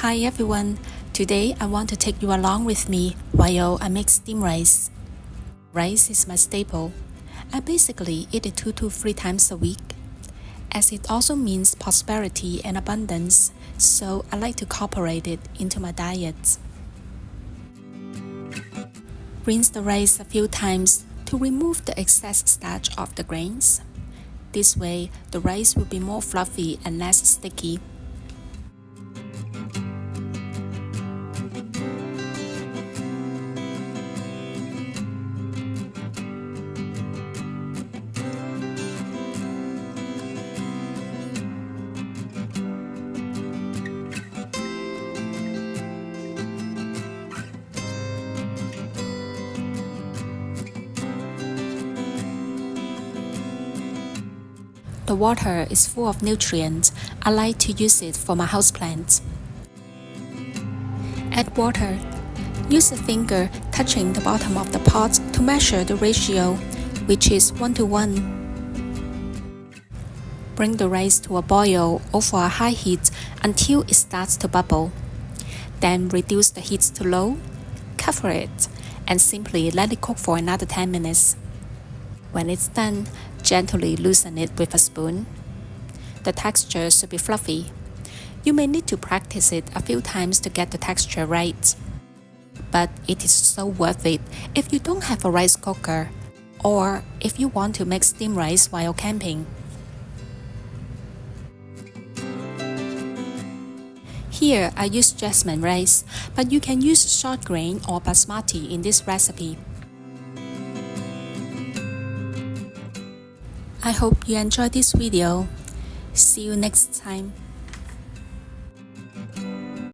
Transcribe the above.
Hi everyone, today I want to take you along with me while I make steamed rice. Rice is my staple. I basically eat it 2 to 3 times a week, as it also means prosperity and abundance, so I like to incorporate it into my diet. Rinse the rice a few times to remove the excess starch of the grains. This way, the rice will be more fluffy and less sticky. The water is full of nutrients. I like to use it for my houseplants. Add water. Use a finger touching the bottom of the pot to measure the ratio, which is 1 to 1. Bring the rice to a boil over a high heat until it starts to bubble. Then reduce the heat to low, cover it, and simply let it cook for another 10 minutes. When it's done, gently loosen it with a spoon. The texture should be fluffy. You may need to practice it a few times to get the texture right. But it is so worth it if you don't have a rice cooker, or if you want to make steamed rice while camping. Here I use Jasmine Rice, but you can use short grain or basmati in this recipe. I hope you enjoyed this video. See you next time.